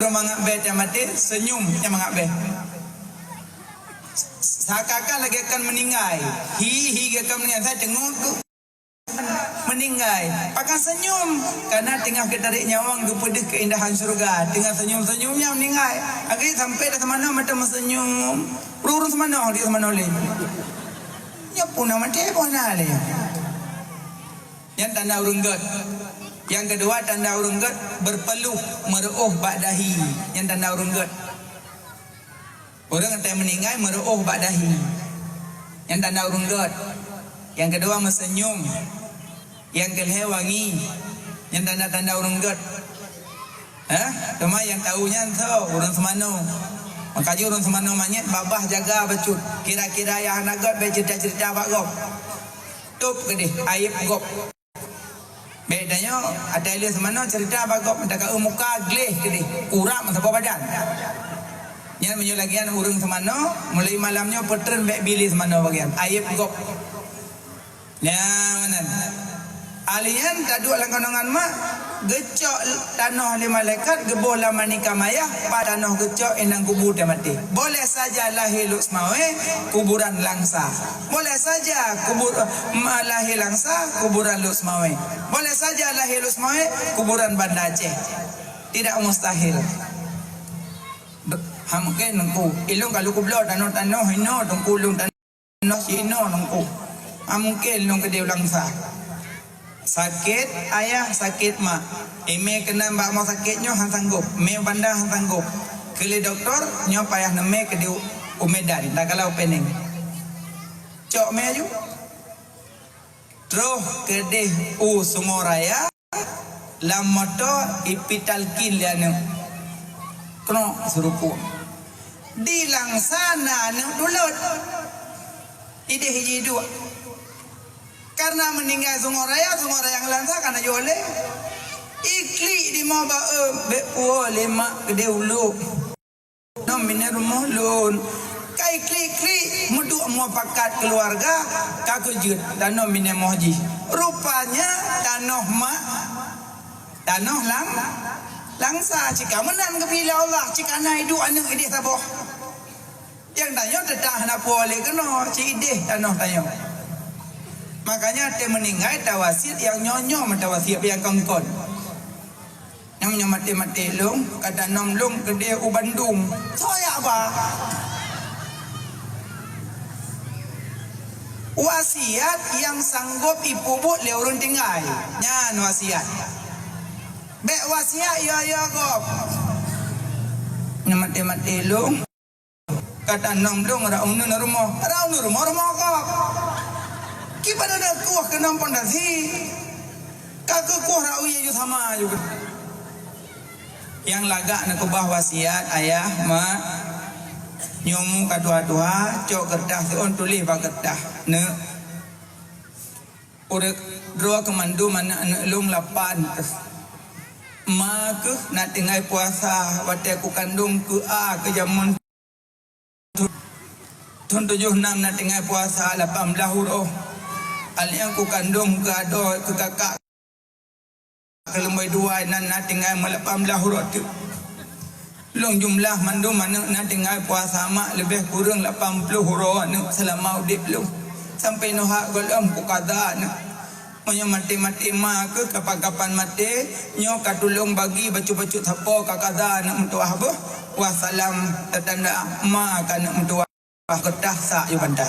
mangak be dia mati senyum yang mangak be. Seakan lagi akan meninggal. Hi akan meninggal. Saya tengok tu meninggal. Pakai senyum karena tengah ketarik nyawang kepada keindahan syurga. Tengah senyum-senyumnya meninggal. Akhirnya sampai dah semana mata senyum. Urun semana dia semana oleh. Ya pun nama dia pun ada. Yang tanda urunggat. Yang kedua tanda urunggat berpeluh meruh ba'dahi. Yang tanda urunggat. Orang yang meninggal meruh ba'dahi. Yang tanda urunggat. Yang kedua mesenyum. Yang kelih wangi. Yang tanda-tanda urunggat. Cuma yang tahunya tahu urang semano. Makanya urang semano manyet babah jaga becut. Kira-kira yang nagat bercerita-cerita bak gop. Tup kedih aib gop. Bedanya ada ilia semana cerita bagok mendadak muka gleh gede kurang sampai badan. Yang menyulagian urang semana mulai malamnya petren bek bili semana bagian aib gop. Ya mana? Alian tadu langkanangan mak gecok tanah li malaikat geboh lama nikah mayah pada tanah gecok enang kubur dia mati. Boleh saja lahir lusmawe kuburan langsa. Boleh saja kubur lahir langsa kuburan lusmawe. Boleh saja lahir lusmawe kuburan Banda Aceh. Tidak mustahil. Hamken nungku ilung kalau kublo tanah hino tungkulung tanah sino nungku. Mungkin nung kedeu langsa. Sakit ayah sakit mak. Ime kena mbak mau sakitnya han sanggup. Me banda han sanggup. Kele doktor nyo payah neme ke di Umedan tak kalau pening. Cok me aju. Terus ke di Sumoraya lam moto ipital kin lianu. Keno surupu. Di langsana nu dulut. Ide hiji dua. Karena meninggal Sumoraya yang lansa karena jole ikli di mau ba be ole mak gede ulu nom biner mulun kai kli mudu mau pakat keluarga kakujut dan nom biner moji rupanya tanoh langsa cika menan kepila Allah cika na hidu anu ide saboh yang tanya tetah na boleh kena cideh tanoh tanya. Makanya dia meninggal tawasit yang nyonyo matawasit yang kongkon. Yang mati-mati lung kata nom lung gede u Bandung. Saya apa? Wasiat yang sanggup ipubut le urun tinggal. Nyan wasiat. Bek wasiat ya gop. Yang mati-mati lung kata nom lung raunu rumah gop. Kipada nak kuah kena pondasi, kakak kuah rau ye sama juga. Yang lagak nak kubah wasiat ayah mak nyomu kadua-dua cok kertas on tulis bak kertas ne urek dua kemandu mana anak lung lapan mak nak tinggal puasa wate aku kandung ke jamun tahun 76 nak tinggal puasa 18 huruf. Yang ku kandung ke ado ke kakak ke lembai dua nan tinggal 18 huruf tu. Long jumlah mandu mana nak tinggal puasa mak lebih kurang 80 huruf nu selama udip lu. Sampai no hak golem ku kada nu. Monya mati-mati mak ke kapan-kapan mati nyo katulung bagi bacu-bacu sapo kakada nak mentuah bah. Wassalam tanda mak kan nak mentuah ketah sak yo pandai.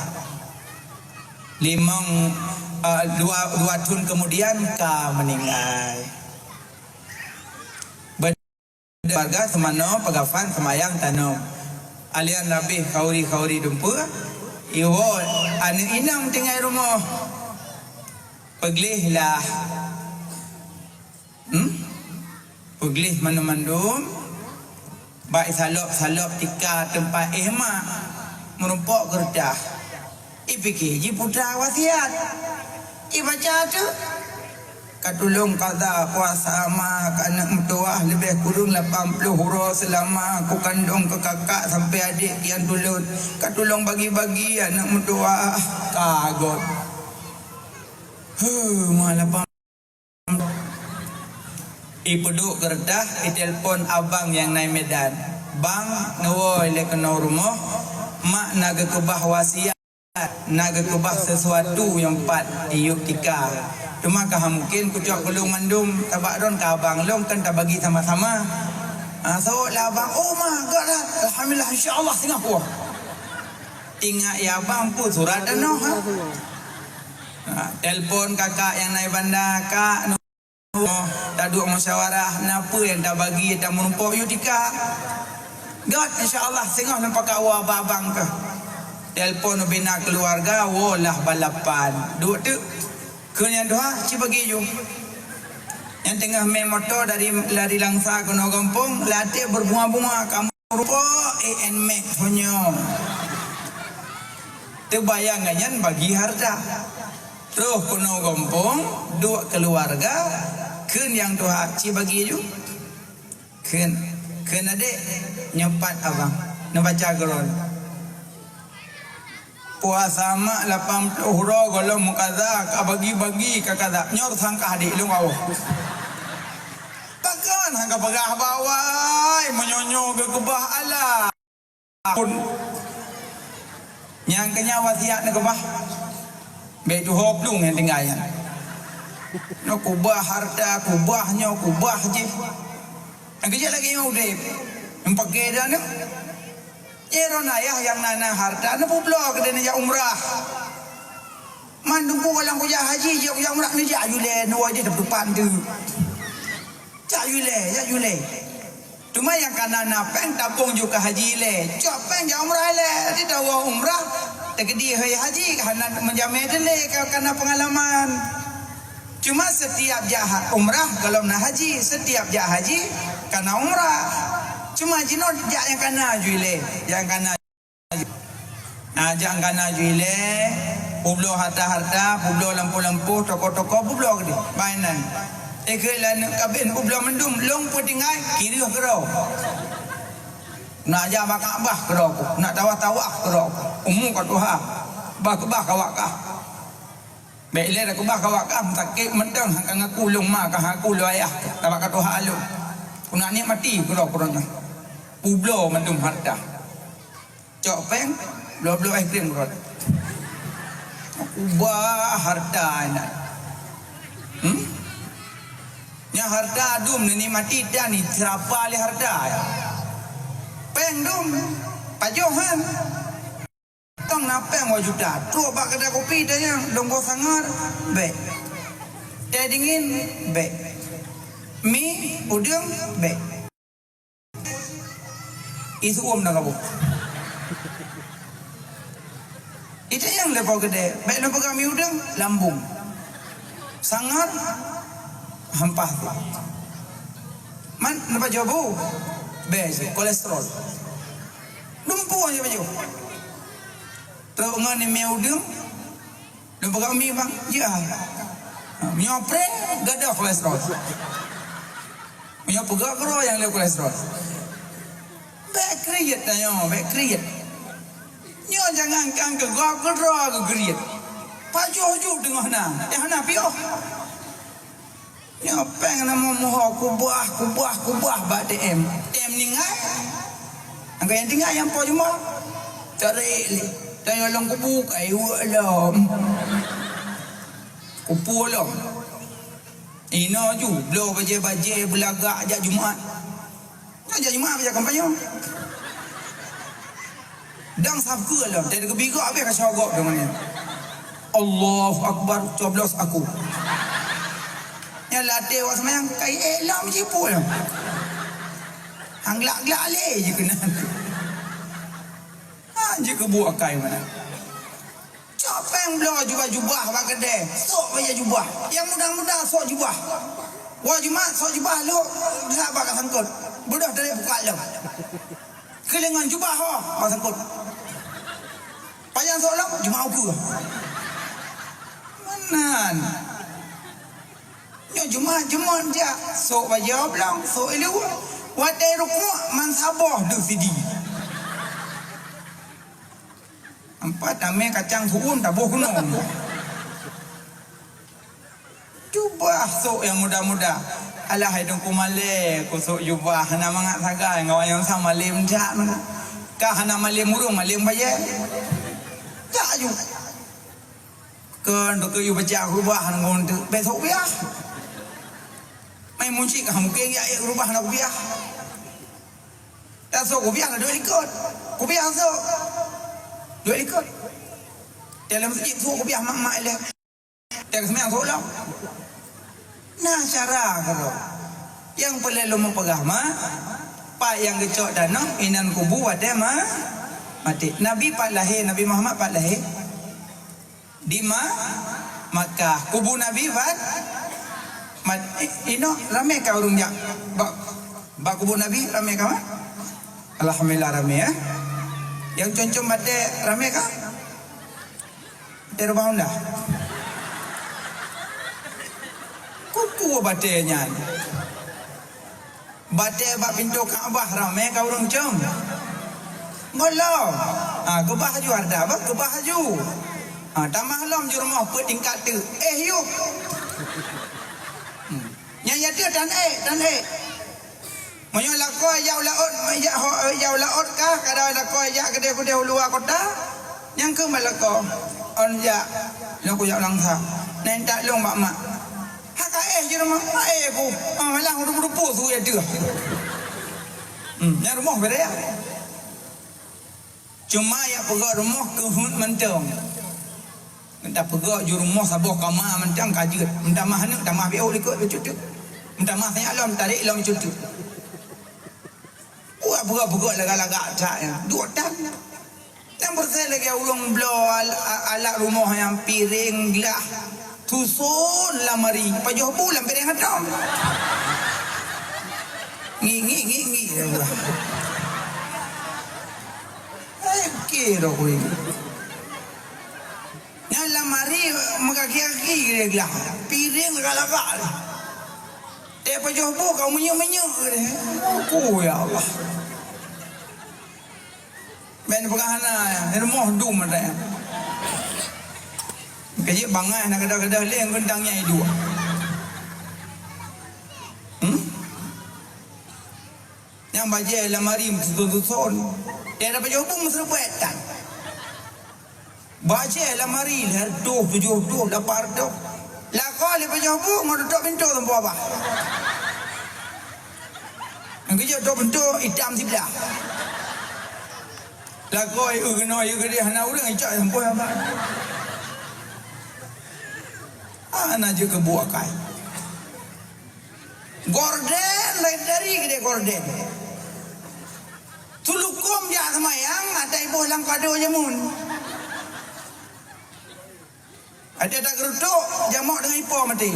Dua tahun kemudian ka meninggal. Berwarga semano pegafan semayang tanam. Alian Nabi kauri dumpu. Iwo anu inang tinggal rumah. Peglih lah. Peglih mandum. Baik salop tika tempat ihma merumpok gerdah. Ipikir ji putra wasiat. Ibaca tu katulung kada puasa mak anak mertua lebih kurang 80 huruf selama aku kandung ke kakak sampai adik yang tulut. Katulung bagi-bagi anak mertua kagot. Malah Ipeduk gerdah, itelpon abang yang naik Medan. Bang, ngawoi le kena rumah, mak naga kebah wasiat, naga kebah sesuatu yang pat iyuk tika. Cuma kah mungkin kucak kulung mandum tabak don ka abang long kan tak bagi sama-sama. So lah abang, oh mah garat, alhamdulillah insyaallah Singapura. Tinggal ya abang pun surat dan noh. Telpon kakak yang naik bandar, kak tak duduk musyawarah kenapa yang tak bagi tak menumpuk you tika God insyaAllah sengah nampak kat awak abang ke telpon bina keluarga walah balapan duduk tu kenyang doa cik bagi you yang tengah main motor dari lari langsa ke Nogompong latih berbunga-bunga kamu rupa AN Max punya terbayangannya bagi harta terus ke Nogompong duduk keluarga ken yang Tuhan ci bagi ju ken adik nyepat abang membaca Quran puasa mak 80 hurau kalau mukaza ka bagi-bagi ka kaza nyor sangka adik lu mau takkan hangga pegah bawai menyonyo ke kebah Allah pun yang kenya wasiat nak kebah baik tu hoplung yang tinggal ya no kubah harta kubahnya kubah je yang kejap lagi yang udah yang pakai dah ni eron ayah yang nana harta ni publok dia nak umrah mandung ku kalau ku jah haji je ku jah umrah ni jah yule no aje depan tu jah yule cuma yang kanan peng tabung juga haji le cok peng jah umrah le dia tahu umrah tegedi haji karena menjamin dia karena pengalaman. Cuma setiap jahat umrah kalau nak haji, setiap jahat haji karena umrah. Cuma jino jak yang kana juile, yang kana. Jangan kana juile, publo harta-harta, publo lampu-lampu, toko-toko publo gede, mainan. Kelan kabin publo mendum, long putingai kiri kerau. Nak ajar bakabah kerau, nak tawah-tawah kerau. Kat Tuhan, bah kawak kah. Baiklah aku bah kawak kam sakit mentang hang ngaku long ma ka aku lo ayah tabak ka Tuhan lu. Kuna ni mati kurang-kurangnya. Publo mendum harta. Cok peng blo-blo krim rot. Ubah harta anak. Nya harta dum ni mati dah ni serapa le harta. Peng dum pajohan. Tong napeng wajuda. Tu bak kedai kopi dah yang dombo sangar. Baik. Teh dingin baik. Mi udang baik. Itu dah kamu. Itu yang lepas kedai. Baik lepas kami udang lambung. Sangar hampah. Man lepas jauh. Baik kolesterol. Lumpuh aja baju. Terus ngani meudung dan pegang mi bang ya nyopre gak ada kolesterol nyop pegang kero yang le kolesterol baik kriet tayo baik kriet nyo jangan kang ke gak kero ke kriet pajo tengah na hana pio nyo peng na moh kubah ba DM ningai angka yang tinggal yang po cuma tarik Tanya lang kubu kay wala. Kupu lang. Ina ju blo baje belagak jak Jumaat. Jak Jumaat baje kampanye. Dang sabku lah. Dari kebiga habis ka syagak dengan ni. Allahu akbar coblos aku. Ya latih was mayang kai elam je pun. Hang glak-glak le je kena. Jika buat kai mana siapa yang belum jubah bak kedai sok baca jubah yang mudah-mudah sok jubah wah Jumat sok jubah lu dah bak sangkut budak dari buka lu kelengan jubah bak sangkut payah sok lu Jumat aku manan yo Jumat je sok baca belum sok elu wadai rukuk man sabah du sidi empat ame kacang suun tak boh kuno. Coba sok yang muda-muda. alah hidung ku male kusuk jubah hana mangat sagai ngau yang sama malim jak ka hana malim murung malim baye jak ju ke nduk yu baca rubah ngon tu besok biah mai munci ka mungkin ya rubah nak biah tak so ku biah lah duit ikut ku biah so duit ikut dalam masjid so ku biah mak-mak dia tak semang solat nah cara kalau yang perlu mempegama pak yang gecok danau inan kubu ada mati Nabi pak lahir Nabi Muhammad pak lahir di Makkah kubu Nabi pak ino ramai kau orang jak bak kubu Nabi ramai kau alhamdulillah ramai ya yang concom bate ramai kah terubah unda kuku batenya bate bak pintu Kaabah ramai kau orang com ngolo ke bahaju ada apa ke bahaju tambah lam di rumah pe tingkat tu yuk nyanya dia dan Menyo lakoi ya laot kah kada lakoi ya gede kude luar kota yang ke malako on ya lo ku ya langsa nen tak long mak haka je rumah ku malang rupu tu ya dia yang rumah bere ya cuma ya pegak rumah ke hun mentong minta pegak ju rumah sabuh kamar mentang kajut minta mah nak minta mah biau ikut cucuk minta mah saya alam tarik lam cucuk buat lagak-lagak tak ya. Dua tan. Yang bersih lagi ulung blow alat rumah yang piring gelah. Tusun lamari. Pajuh bulan piring hatam. Ngi. Kira aku ini. Yang lamari mengaki-aki gelah. Piring lagak-lagak. Pajuh bu kau menyuk-menyuk. Oh ya Allah. Ben pegahana rumah dum ada. Kaji bangai nak kada-kada leng gendangnya dua. Yang baje lamari tutuson. Dia dapat jawab mesra buatan. Baje lamari ler 7 lapar tu. La kali pajawab ngodo pintu tempo apa. Angge jo pintu hitam sebelah. Lakoi ugenoi ugede hana urang icak sampai apa. Ana juga buah kai. Gorden dari gede gorden. Tulukom dia semayang ada ibu lang kado jamun. Ada tak geruduk jamak dengan ipo mati.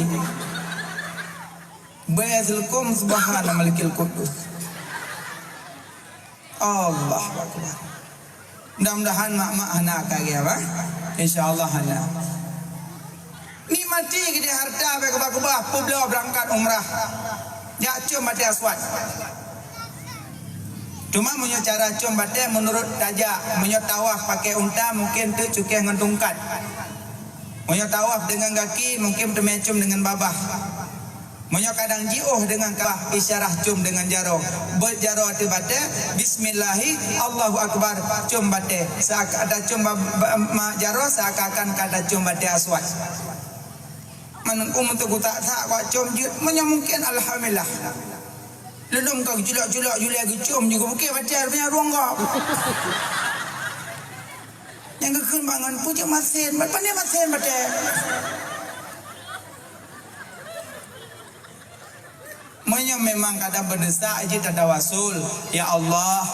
Bayazukum subhana malikil qudus. Allah akbar. Mudah-mudahan mak-mak anak kaya apa? InsyaAllah anak. Ni mati kita harta berkebah-kebah. Publa berangkat umrah. Ya cum mati aswad. Cuma punya cara cum mati menurut tajak. Punya tawaf pakai unta mungkin tu cukai dengan tungkat. Punya tawaf dengan kaki mungkin termecum dengan babah. Monya kadang jiuh dengan kah isyarah cum dengan jaro. Berjaro tu bate bismillahi Allahu akbar cum bate. Seakan ada cum jaro seakan kada cum bate aswad. Manungku untuk tak kau cum jut monya mungkin alhamdulillah. Lelum kau julak-julak julia cum juga mungkin baca punya ruang kau. Yang kekun bangun puja masin, mana masin bate. Monya memang kadang berdesak aja tak ada wasul. Ya Allah,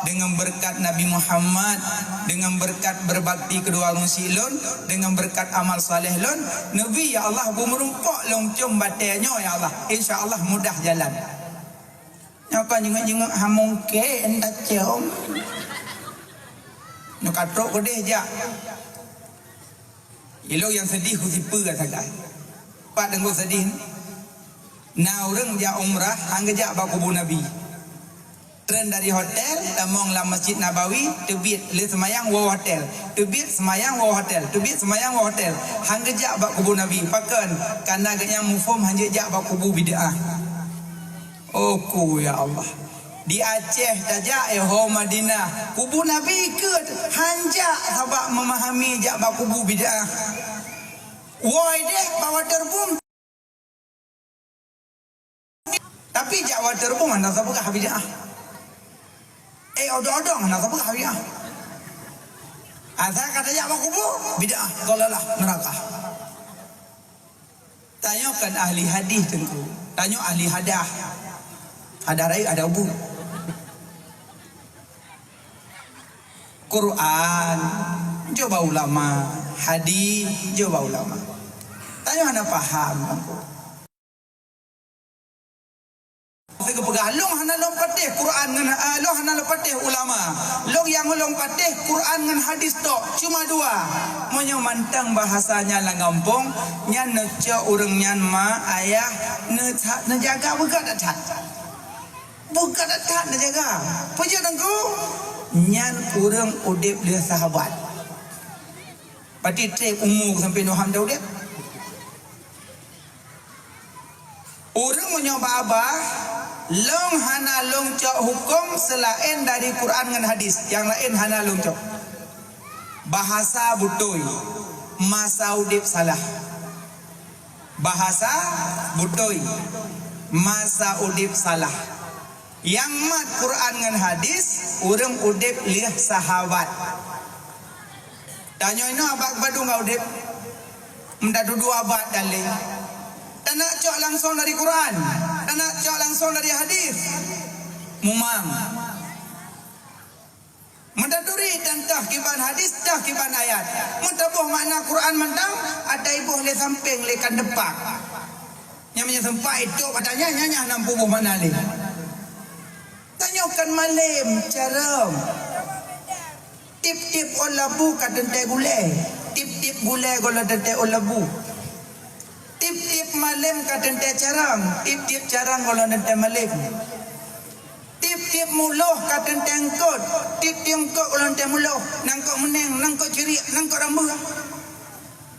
dengan berkat Nabi Muhammad, dengan berkat berbakti kedua orang silun, dengan berkat amal saleh lun, Nabi ya Allah berumpak long cum batenya ya Allah. InsyaAllah mudah jalan. Nyaka jenguk-jenguk hamung ke endak cium. Nyakatrok kodeh jak. Ilo yang sedih kusipu katakan. Pak dengar sedih. Nah orang dia umrah hanggejak bak kubu Nabi. Tren dari hotel tamong la Masjid Nabawi tebit le semayang wa hotel. Tebit semayang wa hotel. Tebit semayang wa hotel. Hanggejak bak kubu Nabi. Pakan karena agaknya mufhum hanggejak bak kubu bid'ah. Oh ku ya Allah. Di Aceh saja ho Madinah kubu Nabi ke hanjak sabak memahami jak bak kubu bidah. Woi deh bawa terbum. Tapi jak bawa terbum mana sabak bidah. Odong-odong mana sabak bidah. Asal kata jak bak kubu bidah dolalah neraka. Tanyakan ahli hadis tengku. Tanya ahli hadah. Ada rai ada ubu. Quran, coba ulama, hadis, coba ulama. Tanya anda faham aku. Saya kepegah long hana long patih Quran dengan long hana long patih ulama. Long yang long patih Quran dengan hadis tok cuma dua. Monyo mantang bahasanya lang gampong, nyan neca urang nyan ma ayah ne jaga begat dak. Bukan dak ne jaga. Puja dengku. Nyan kurang udip dia sahabat. Pati trek umur sampai Noham dah udip. Orang menyoba abah, long hana long cok hukum selain dari Quran dan hadis. Yang lain hana long cok. Bahasa butoi, masa udip salah. Bahasa butoi, masa udip salah. Yang mat Quran dengan hadis urang udip liah sahabat. Tanya ino abak badung kau udip. Menda dua abad dalih. Tak nak cok langsung dari Quran, tak nak cok langsung dari hadis. Mumam. Menda duri dan tah kiban hadis, tah kiban ayat. Mentabuh makna Quran mentang ada ibuh le samping le kan depak. Yang menyesempak itu katanya nyanya nampu buh mana le. Tanyakan malam caram. Tip-tip olabu kadente gule. Tip-tip gule gola dente olabu. Tip-tip malam kadente carang. Tip-tip carang gola dente malam. Tip-tip muluh kadente angkot. Tip-tip angkot gola dente muluh. Nangkok meneng, nangkok cerik, nangkok rambu.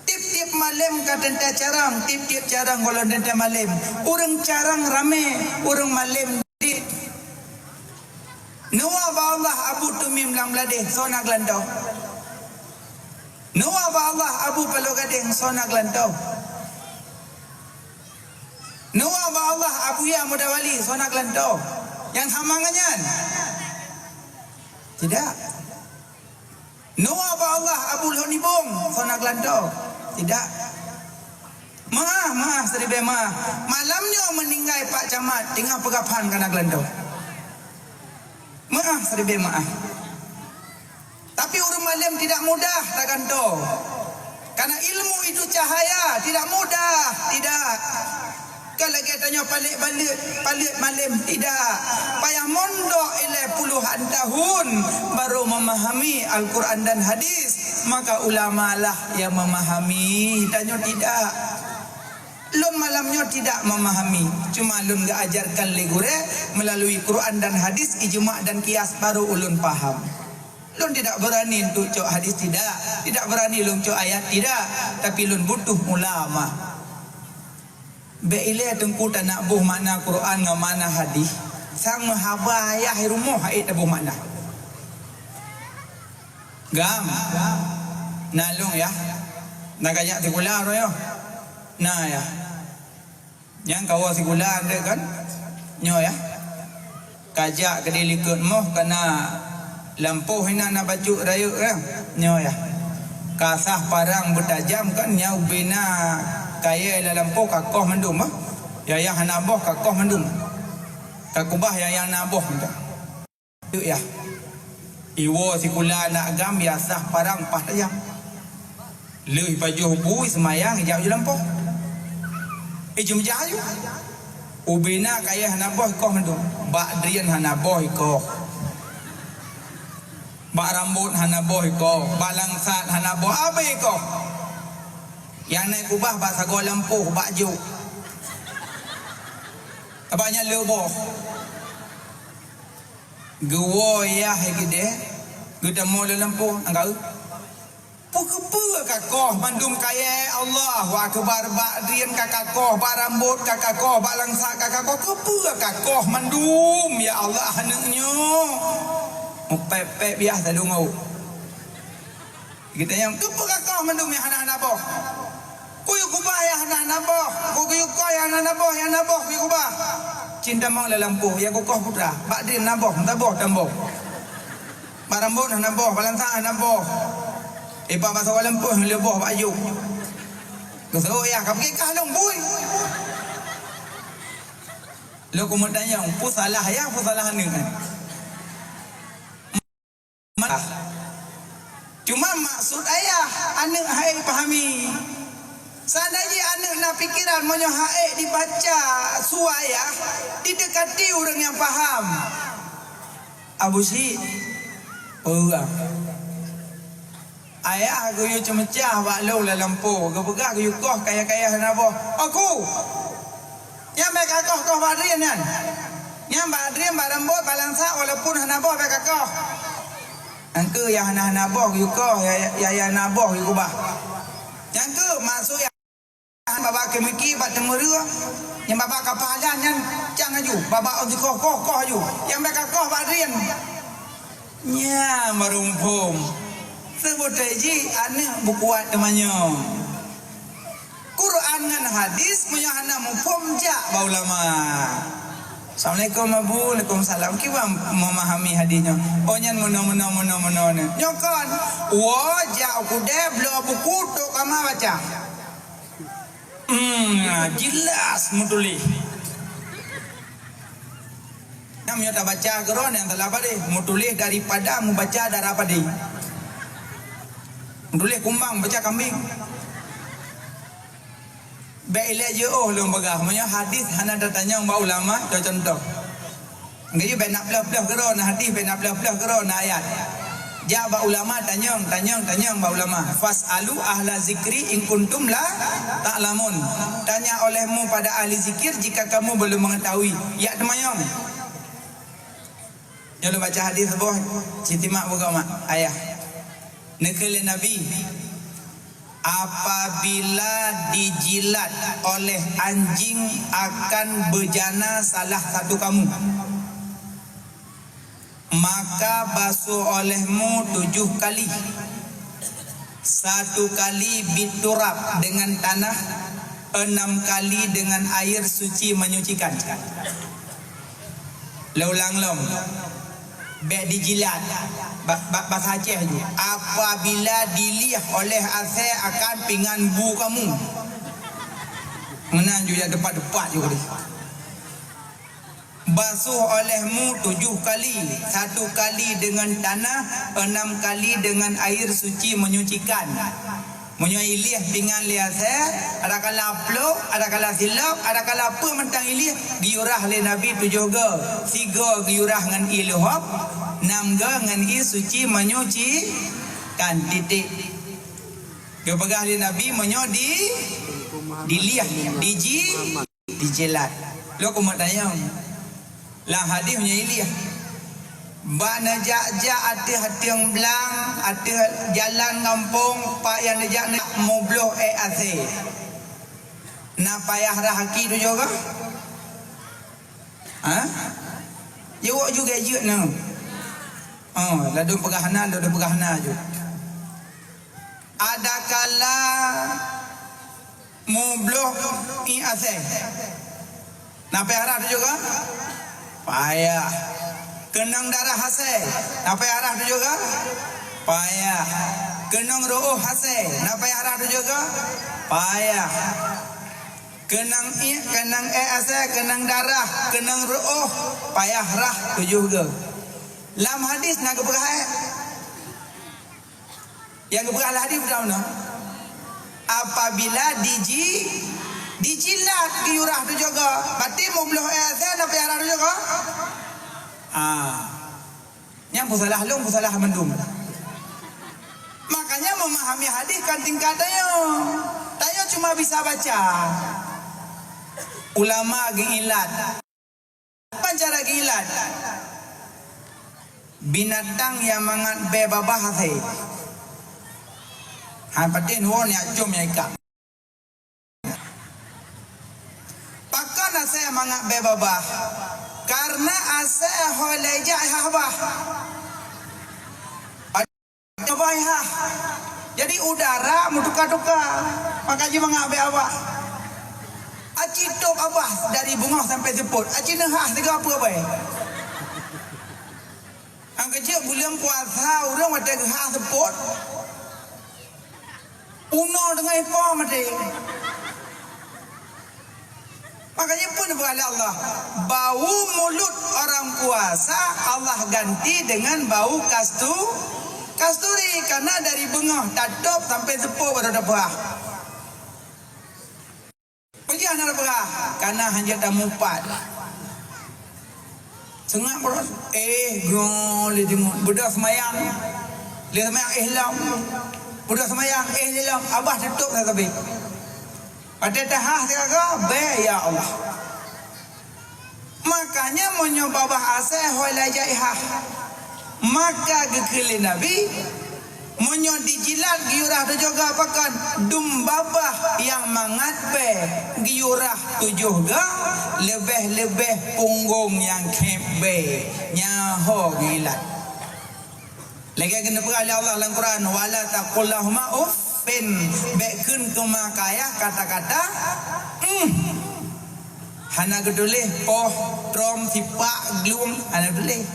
Tip-tip malam kadente carang. Tip-tip carang gola dente malam. Urang carang rame, urang malam di Nuwa ba Allah Abu Tumim lam ladeh sona glantau. Nuwa ba Allah Abu Palogadeng sona glantau. Nuwa ba Allah Abu Ya Mudawali sona glantau. Yang hamanganyan. Tidak. Nuwa ba Allah Abu Honibong sona glantau. Tidak. Maah seribe maah. Malamnya meninggal Pak Camat tinggal pegapan kana glantau. Maaf, seribu maaf. Tapi urang malam tidak mudah tak ganto. Karena ilmu itu cahaya, tidak mudah, tidak. Kalau kita tanya palit malam tidak. Payah mondok ilai puluhan tahun baru memahami Al-Quran dan hadis. Maka ulama lah yang memahami. Tanya tidak. Lun malamnya tidak memahami. Cuma lun gak ajarkan legure melalui Quran dan hadis, ijma' dan kias baru ulun paham. Lun tidak berani untuk cok hadis tidak. Tidak berani lun cok ayat tidak. Tapi lun butuh ulama. Beile tengku tak nak buh makna Quran dengan makna hadis. Sang mahabayah rumah ayat buh makna. Gam. Nalung ya. Nak kayak tikular yo. Nah ya. Yang kawa sikulan dia kan nyo ya kajak ke dilikut moh kena lampu hina nak bajuk rayu ya nyo ya kasah parang bertajam kan nyau bina kaya la lampu kakoh mendum ah ya yang naboh kakoh mendum kakubah yang naboh tu ya iwo sikulan nak gam biasa parang pah tajam leuh baju bui semayang jauh lampu jumjah ju ubina kaya hanaboh koh mendung bak drian hanaboh koh bak rambut hanaboh koh bak langsat hanaboh apa koh yang naik kubah bak sago lampu bak ju abanya leboh gewo ya hegede gede mole lampu angkau Pukepa kakoh mandum kaya Allahu akbar bak rian kakakoh bak rambut kakakoh bak langsak kakakoh kepa kakoh mandum ya Allah hanaknya pep biah tak dungau kita yang kepa kakoh mandum ya anak-anak boh kuyu kubah ya anak-anak boh kuyu koh ya anak-anak boh ya anak boh kuyu kubah cinta mau lampu ya kukoh putra bak rian naboh taboh tamboh bak rambut naboh bak langsak naboh Ipa pasal walam pun leboh baju. Kau ya, kau pergi kalung boy. Lo kau tanya, pu salah ya, pu salah ni kan? Cuma maksud ayah, anak hai pahami. Seandainya anak nak fikiran monyo hai dibaca suaya, didekati orang yang faham. Abu Syed, ayah aku yu cemecah bak lu la lampu ke pegah aku yu koh kaya-kaya nabo aku yang mereka koh badrian kan yang badrian barambot balangsa walaupun nabo mereka koh angke yang nabo yu koh ya nabo yu kubah yang ke masuk yang baba kemiki bat temurua yang baba kapalan yang jangan aju baba on koh aju yang mereka koh badrian nya marumpum sebut aja aneh bukuat temannya Quran dan hadis punya anak mufhum jak ba ulama. Assalamualaikum Abu, Waalaikumsalam. Kiwa memahami hadisnya. Oh nyan mono nyokon wajak aku deh belo buku tok kama baca. Jelas mutuli. Namanya tak baca geron yang telah apa deh mutuli daripada membaca darah apa deh. Dulih kumbang baca kambing. Baiklah je long bagah. Maksudnya hadis hana datanya mbak ulama contoh. Ngaji baik nak pelah-pelah kero na hadis baik nak pelah-pelah kero na ayat. Ja mbak ulama tanya mbak ulama. Fasalu ahla zikri in kuntum la ta'lamun. Tanya olehmu pada ahli zikir jika kamu belum mengetahui. Ya temayong. Jangan baca hadis sebuah. Siti mak buka mak ayah. Nekele Nabi apabila dijilat oleh anjing akan bejana salah satu kamu maka basuh olehmu 7 kali 1 kali biturab dengan tanah 6 kali dengan air suci menyucikan laulang lom bek dijilat bahasa Aceh tu apabila dilihat oleh asai akan pingan bu kamu menang juga depan-depan juga dia basuh olehmu 7 kali 1 kali dengan tanah 6 kali dengan air suci menyucikan menyuilih pingan liasai ada kala plok ada kala silap ada kala apa mentang ilih diurah oleh Nabi 7 ge 3 diurah dengan ilhab 6 ge dengan i suci menyucikan titik dia pegah oleh Nabi menyodi diliah dijilat lo kumat tayang lah hadis menyuilih bana jak-jak hati-hati yang belang hati jalan kampung pak yang nejak nak mobloh asih nak payah rahaki tu juga jawab juga je no ladu pegahana je ada kala mobloh asih nak payah rah tu juga payah kenang darah hasil apa arah tu juga payah kenang roh hasil apa arah tu juga payah kenang hasil kenang darah kenang roh payah rah tu juga dalam hadis nak keberah yang keberah hadis berapa apabila dijilat kiurah tu juga berarti mau belah hasil apa arah tu juga yang salah long salah mendum makanya memahami hadis kan tingkatannya tayo cuma bisa baca ulama gilat pancara gilat binatang yang mangat bebabah hati Han patin won ya jom ya ikak. Pakan ase mangak be babah. Karena ase holeja habah. Ada jadi udara mutuka-tuka. Makanya mangak be abah. Aci tok abah dari bunga sampai seput. Aci nehah tiga apa bae. Ang kecil bulan puasa orang mati gehah seput. Uno dengan ipo mati. Makanya pun berkata Allah, bau mulut orang puasa Allah ganti dengan bau kasturi karena dari bengah tatop sampai seput baru dapat. Pergi anak berah karena hanya tamu empat. Sengak beras. Gol tengok budak semayang. Dia semayang ihlam. Budak semayang ihlam. Abah tutup dah tapi. Pada tahah dia ke be ya Allah. Makanya menyoba bahasa hola jaihah. Maka gekeli Nabi monyo dijilat giurah tu juga pakan dum babah yang mangat be giurah tu juga lebih punggung yang kebe nyaho gilat lagi kena perali Allah dalam Quran wala taqul lahuma uffin bekun kemakaya kata-kata hana gedulih poh trom sipak glum hana gedulih.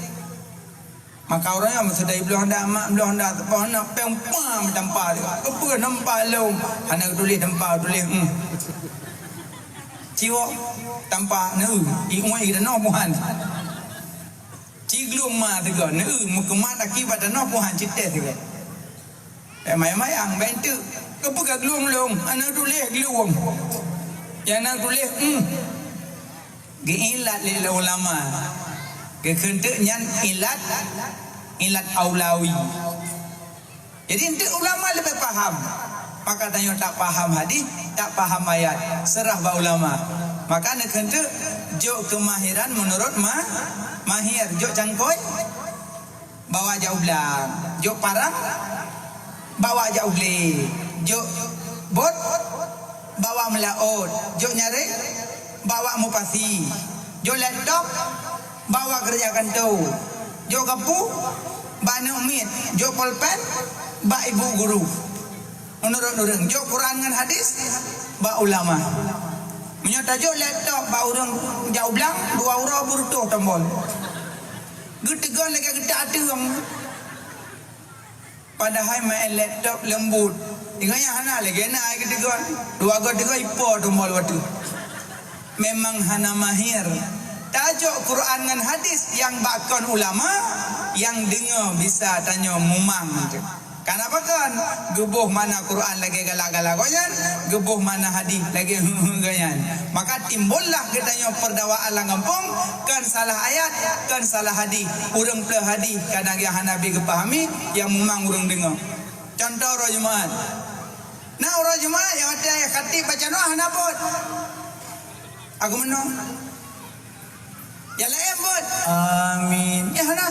Maka orang yang sedai belum hendak mak belum hendak apa nak pempam tanpa dia. Apa nampak long hana tulis tanpa tulis ciwo tanpa nu ingoi ida no puhan. Ciglum ma tega nu mukemat akibat no puhan cite tega. Mai ang bentu kepu ka glum long hana tulis glum. Yang nak tulis giilat lil ulama. Kekenteknya ilat aulawi. Jadi untuk ulama lebih faham. Maka tanya tak faham hadis, tak faham ayat, serah ba ulama. Maka nak kentek jok kemahiran menurut mahir, jok cangkoi bawa jauh belang, jok parang bawa jauh le, jok bot bawa melaut, jok nyari bawa mupasi, jok laptop bawa kerja kantor, jok kapu, bani umit, jok pulpen, ba ibu guru. Menurut orang, jok Quran dengan hadis, ba ulama. Menyata jok laptop, ba orang jauh belang, dua orang burutuh tombol. Getegan lagi kita atung. Padahal main laptop lembut. Tinggalnya hana lagi nak getegan. Dua getegan ipo tombol waktu. Memang hana mahir. Tajuk Quran dan hadis yang bakon ulama yang dengar bisa tanya mumang tu. Kenapa kan? Gebuh mana Quran lagi galak-galak goyan, gebuh mana hadis lagi goyan. Maka timbullah katanya perdawaan lang kampung kan salah ayat, kan salah hadis. Urang pleh hadis kadang yang Hanabi kepahami yang mumang urang dengar. Contoh orang Jumaat. Nah orang Jumaat yang ada khatib baca doa hanapot. Aku menang. Ya lain buat. Amin. Ya hana.